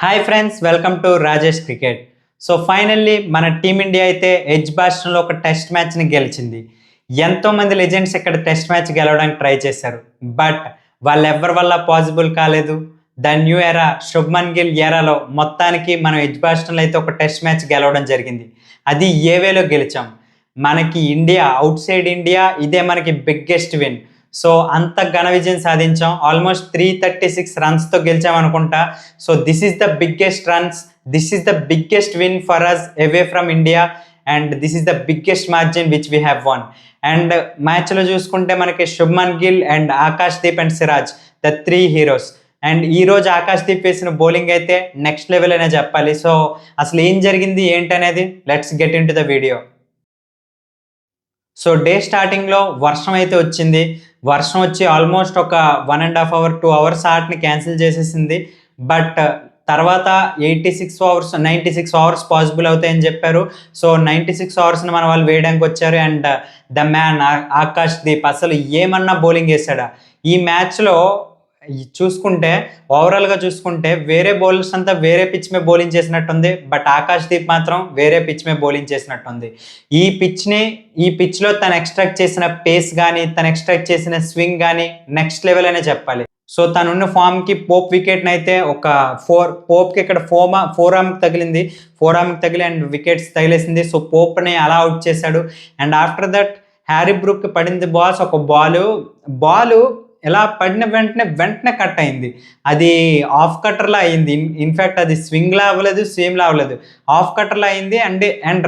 Hi friends, welcome to Rajesh cricket. So finally మన team India అయితే ఎడ్జ్బాస్టన్లో ఒక టెస్ట్ మ్యాచ్ని గెలిచింది. ఎంతోమంది లెజెండ్స్ ఇక్కడ టెస్ట్ మ్యాచ్ గెలవడానికి ట్రై చేశారు. బట్ వాళ్ళెవ్వరి వల్ల పాసిబుల్ కాలేదు. The new era Shubman Gill ఎరాలో మొత్తానికి మనం ఎడ్జ్బాస్టన్లో అయితే ఒక టెస్ట్ మ్యాచ్ గెలవడం జరిగింది. అది ఏ వేలో గెలిచాం. మనకి ఇండియా, అవుట్ సైడ్ ఇండియా ఇదే మనకి బిగ్గెస్ట్ విన్. సో అంత ఘన విజయం సాధించాం. ఆల్మోస్ట్ 336 రన్స్తో గెలిచాం అనుకుంటా. So this is the biggest runs, this is the biggest win for us away from India and this is the biggest margin which we have won. And మ్యాచ్లో చూసుకుంటే మనకి Shubman Gill and Akash Deep and Siraj the 3 heroes. And ఈరోజు ఆకాష్ దీప్ వేసిన bowling అయితే next level అనే చెప్పాలి. So అసలు ఏం జరిగింది ఏంటనేది let's get in to the video. So day స్టార్టింగ్లో వర్షం అయితే వచ్చింది. వర్షం వచ్చి ఆల్మోస్ట్ ఒక 1.5 అవర్ 2 అవర్స్ ఆటని క్యాన్సిల్ చేసేసింది. బట్ తర్వాత 96 అవర్స్ పాసిబుల్ అవుతాయని చెప్పారు. సో 96 అవర్స్ని మన వాళ్ళు వేయడానికి వచ్చారు. And the man Akash Deep అసలు ఏమన్నా బౌలింగ్ వేసాడా ఈ మ్యాచ్లో. చూసుకుంటే ఓవరాల్గా చూసుకుంటే వేరే బౌలర్స్ అంతా వేరే పిచ్ మీద బౌలింగ్ చేసినట్టుంది. బట్ ఆకాష్ దీప్ మాత్రం వేరే పిచ్ మీద బౌలింగ్ చేసినట్టుంది. ఈ పిచ్లో తను ఎక్స్ట్రాక్ట్ చేసిన పేస్ కానీ తను ఎక్స్ట్రాక్ట్ చేసిన స్వింగ్ కానీ నెక్స్ట్ లెవెల్ అనే చెప్పాలి. సో తనున్న ఫామ్కి పోప్ వికెట్ని అయితే ఒక పోప్కి ఇక్కడ ఫోర్ ఆర్మ్కి తగిలి అండ్ వికెట్స్ తగిలేసింది. సో పోప్ని అలా అవుట్ చేశాడు. అండ్ ఆఫ్టర్ దట్ హ్యారీ బ్రూక్కి పడింది బాల్స్. ఒక బాలు ఎలా పడిన వెంటనే కట్ అయింది. అది ఆఫ్ కట్టర్లా అయింది. ఇన్ఫ్యాక్ట్ అది స్వింగ్లా అవ్వలేదు, స్విమ్లా అవ్వలేదు, ఆఫ్ కట్టర్లా అయింది. అండ్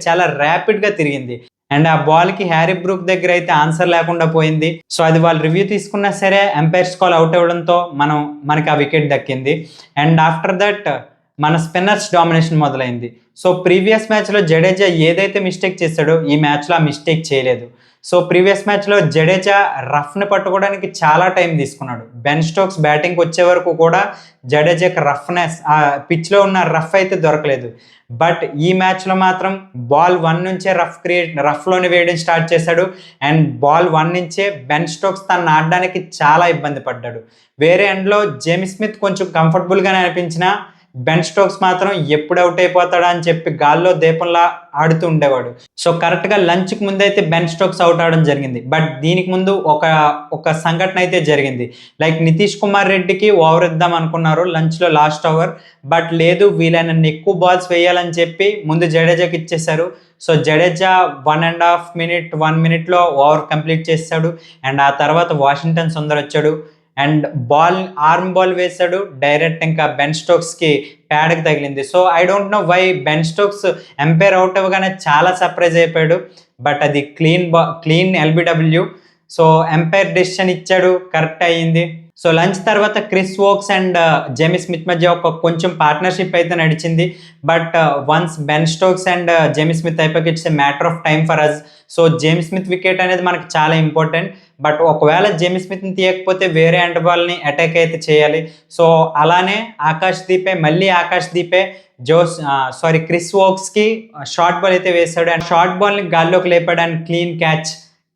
చాలా ర్యాపిడ్గా తిరిగింది. అండ్ ఆ బాల్కి హ్యారీ బ్రూక్ దగ్గర అయితే ఆన్సర్ లేకుండా పోయింది. సో అది వాళ్ళు రివ్యూ తీసుకున్నా సరే ఎంపైర్స్ కాల్ అవుట్ అవ్వడంతో మనకి ఆ వికెట్ దక్కింది. అండ్ ఆఫ్టర్ దట్ మన స్పిన్నర్స్ డామినేషన్ మొదలైంది. సో ప్రీవియస్ మ్యాచ్లో జడేజా ఏదైతే మిస్టేక్ చేశాడో ఈ మ్యాచ్లో ఆ మిస్టేక్ చేయలేదు. సో ప్రీవియస్ మ్యాచ్లో జడేజా రఫ్ని పట్టుకోవడానికి చాలా టైం తీసుకున్నాడు. బెన్ స్టోక్స్ బ్యాటింగ్కి వచ్చే వరకు కూడా జడేజాకి రఫ్నెస్, ఆ పిచ్లో ఉన్న రఫ్ అయితే దొరకలేదు. బట్ ఈ మ్యాచ్లో మాత్రం బాల్ 1 నుంచే రఫ్లోనే వేయడం స్టార్ట్ చేశాడు. అండ్ బాల్ 1 నుంచే బెన్ స్టోక్స్ తను ఆడడానికి చాలా ఇబ్బంది పడ్డాడు. వేరే ఎండ్లో జేమ్స్ స్మిత్ కొంచెం కంఫర్టబుల్గానే అనిపించినా బెన్ స్టోక్స్ మాత్రం ఎప్పుడు అవుట్ అయిపోతాడా అని చెప్పి గాల్లో దీపంలా ఆడుతూ ఉండేవాడు. సో కరెక్ట్గా లంచ్కి ముందు అయితే బెన్ స్టోక్స్ అవుట్ అవడం జరిగింది. బట్ దీనికి ముందు ఒక సంఘటన అయితే జరిగింది. లైక్ నితీష్ కుమార్ రెడ్డికి ఓవర్ ఇద్దాం అనుకున్నారు లంచ్లో లాస్ట్ ఓవర్. బట్ లేదు, వీలైనన్ని ఎక్కువ బాల్స్ వేయాలని చెప్పి ముందు జడేజాకి ఇచ్చేశారు. సో జడేజా 1 మినిట్లో ఓవర్ కంప్లీట్ చేశాడు. అండ్ ఆ తర్వాత వాషింగ్టన్ సుందర్ వచ్చాడు అండ్ ఆర్మ్ బాల్ వేశాడు. డైరెక్ట్ ఇంకా బెన్ స్టోక్స్కి ప్యాడ్కి తగిలింది. So I don't know why Ben Stokes umpire out అవ్వగానే చాలా సర్ప్రైజ్ అయిపోయాడు. బట్ అది clean LBW. So umpire decision ఇచ్చాడు, కరెక్ట్ అయ్యింది. సో లంచ్ తర్వాత Chris Woakes and James Smith మధ్య కొంచెం పార్ట్నర్షిప్ అయితే నడిచింది. But once Ben Stokes and James Smith అయిపోయి it's a matter of time for us. So James Smith wicket అనేది మనకి చాలా ఇంపార్టెంట్. బట్ ఒకవేళ జేమ్స్ స్మిత్ని తీయకపోతే వేరే అండ్ బాల్ని అటాక్ అయితే చేయాలి. సో అలానే ఆకాష్ దీపే క్రిస్ వోక్స్కి షార్ట్ బాల్ అయితే వేశాడు. అండ్ షార్ట్ బాల్ని గాల్లోకి లేపాడు అండ్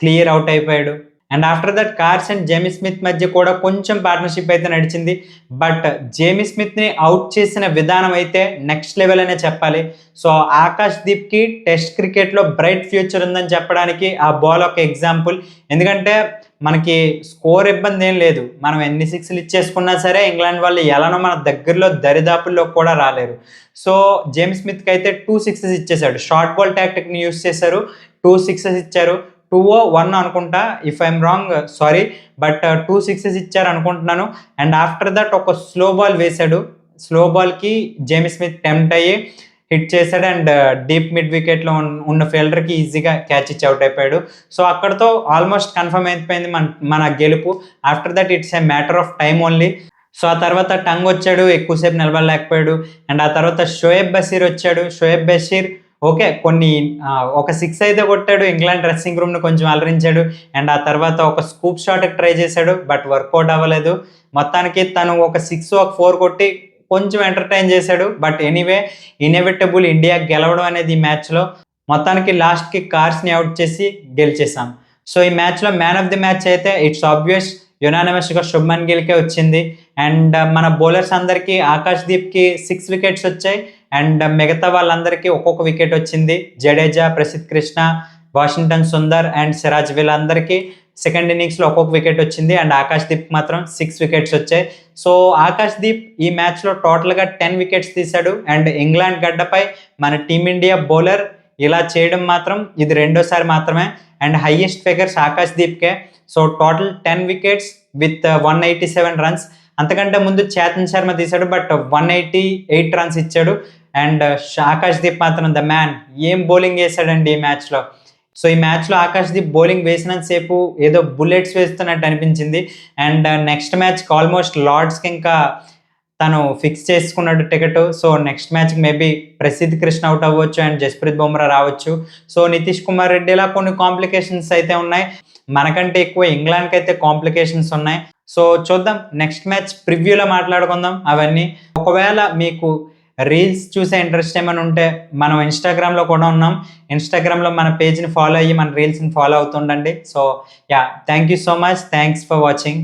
క్లియర్ అవుట్ అయిపోయాడు. And after that cars and James Smith మధ్య కూడా కొంచెం పార్ట్నర్షిప్ అయితే నడిచింది. బట్ జేమ్స్ స్మిత్ని అవుట్ చేసిన విధానం అయితే నెక్స్ట్ లెవెల్ అనే చెప్పాలి. సో ఆకాష్ దీప్కి టెస్ట్ క్రికెట్లో బ్రైట్ ఫ్యూచర్ ఉందని చెప్పడానికి ఆ బాల్ ఒక ఎగ్జాంపుల్. ఎందుకంటే మనకి స్కోర్ ఇబ్బంది ఏం లేదు. మనం ఎన్ని 6లు ఇచ్చేసుకున్నా సరే ఇంగ్లాండ్ వాళ్ళు ఎలానో మన దగ్గరలో దరిదాపుల్లో కూడా రాలేరు. సో జేమ్స్ స్మిత్కి అయితే 2 6s ఇచ్చేశాడు. షార్ట్ బాల్ టాక్టిక్ని యూస్ చేశారు, 2 6s ఇచ్చారు. 2-1 అనుకుంటా, if I'm wrong sorry. But 2 6s ఇచ్చారు అనుకుంటున్నాను. అండ్ ఆఫ్టర్ దట్ ఒక స్లో బాల్ వేశాడు. స్లో బాల్కి జేమ్స్ స్మిత్ టెంప్ట్ అయ్యి హిట్ చేశాడు. అండ్ డీప్ మిడ్ వికెట్లో ఉన్న ఫీల్డర్కి ఈజీగా క్యాచ్ ఇచ్చి అవుట్ అయిపోయాడు. సో అక్కడతో ఆల్మోస్ట్ కన్ఫర్మ్ అయిపోయింది మన గెలుపు. After that it's a matter of time only. So ఆ తర్వాత టంగ్ వచ్చాడు, ఎక్కువసేపు నిలబడలేకపోయాడు. అండ్ ఆ తర్వాత షోయబ్ బషీర్ వచ్చాడు. షోయబ్ బషీర్ ఓకే ఒక 6 అయితే కొట్టాడు. ఇంగ్లాండ్ డ్రెస్సింగ్ రూమ్ని కొంచెం అలరించాడు. అండ్ ఆ తర్వాత ఒక స్కూప్ షాట్కి ట్రై చేశాడు, బట్ వర్కౌట్ అవ్వలేదు. మొత్తానికి తను ఒక 6 ఒక 4 కొట్టి కొంచెం ఎంటర్టైన్ చేశాడు. బట్ ఎనీవే ఇన్ఎవిటబుల్ ఇండియా గెలవడం అనేది ఈ మ్యాచ్లో. మొత్తానికి లాస్ట్కి కార్స్ని అవుట్ చేసి గెలిచేసాం. సో ఈ మ్యాచ్లో మ్యాన్ ఆఫ్ ది మ్యాచ్ అయితే ఇట్స్ ఆబ్వియస్ యునానిమస్గా శుభ్మన్ గిల్కే వచ్చింది. అండ్ మన బౌలర్స్ అందరికీ ఆకాష్ దీప్కి 6 వికెట్స్ వచ్చాయి. అండ్ మిగతా వాళ్ళందరికీ ఒక్కొక్క వికెట్ వచ్చింది. జడేజా, ప్రసిద్ధ్ కృష్ణ, వాషింగ్టన్ సుందర్ అండ్ సిరాజ్ వీళ్ళందరికీ సెకండ్ ఇన్నింగ్స్లో ఒక్కొక్క వికెట్ వచ్చింది. అండ్ ఆకాష్ దీప్ మాత్రం 6 వికెట్స్ వచ్చాయి. సో ఆకాష్ దీప్ ఈ మ్యాచ్లో టోటల్గా 10 వికెట్స్ తీశాడు. అండ్ ఇంగ్లాండ్ గడ్డపై మన టీమిండియా బౌలర్ ఇలా చేయడం మాత్రం ఇది రెండోసారి మాత్రమే. And highest figures Akash Deepke. So total 10 wickets with 187 runs. అంతకంటే ముందు చేతన్ శర్మ తీశాడు, బట్ 188 రన్స్ ఇచ్చాడు. అండ్ ఆకాష్ దీప్ మాత్రం ద మ్యాన్, ఏం బౌలింగ్ వేశాడండి ఈ మ్యాచ్లో. సో ఈ మ్యాచ్లో ఆకాష్ దీప్ బౌలింగ్ వేసినంతసేపు ఏదో బుల్లెట్స్ వేస్తున్నట్టు అనిపించింది. అండ్ నెక్స్ట్ మ్యాచ్కి ఆల్మోస్ట్ లార్డ్స్కి ఇంకా తను ఫిక్స్ చేసుకున్నాడు టికెట్. సో నెక్స్ట్ మ్యాచ్కి మేబీ ప్రసిద్ధ్ కృష్ణ అవుట్ అవ్వచ్చు అండ్ జస్ప్రీత్ బుమ్రా రావచ్చు. సో నితీష్ కుమార్ రెడ్డి ఇలా కొన్ని కాంప్లికేషన్స్ అయితే ఉన్నాయి. మనకంటే ఎక్కువ ఇంగ్లాండ్కి అయితే కాంప్లికేషన్స్ ఉన్నాయి. సో చూద్దాం, నెక్స్ట్ మ్యాచ్ ప్రివ్యూలో మాట్లాడుకుందాం అవన్నీ. ఒకవేళ మీకు రీల్స్ చూసే ఇంట్రెస్ట్ ఏమైనా ఉంటే మనం ఇన్స్టాగ్రామ్లో కూడా ఉన్నాం. ఇన్స్టాగ్రామ్లో మన పేజ్ని ఫాలో అయ్యి మన రీల్స్ని ఫాలో అవుతుండండి. So yeah, thank you so much. Thanks for watching.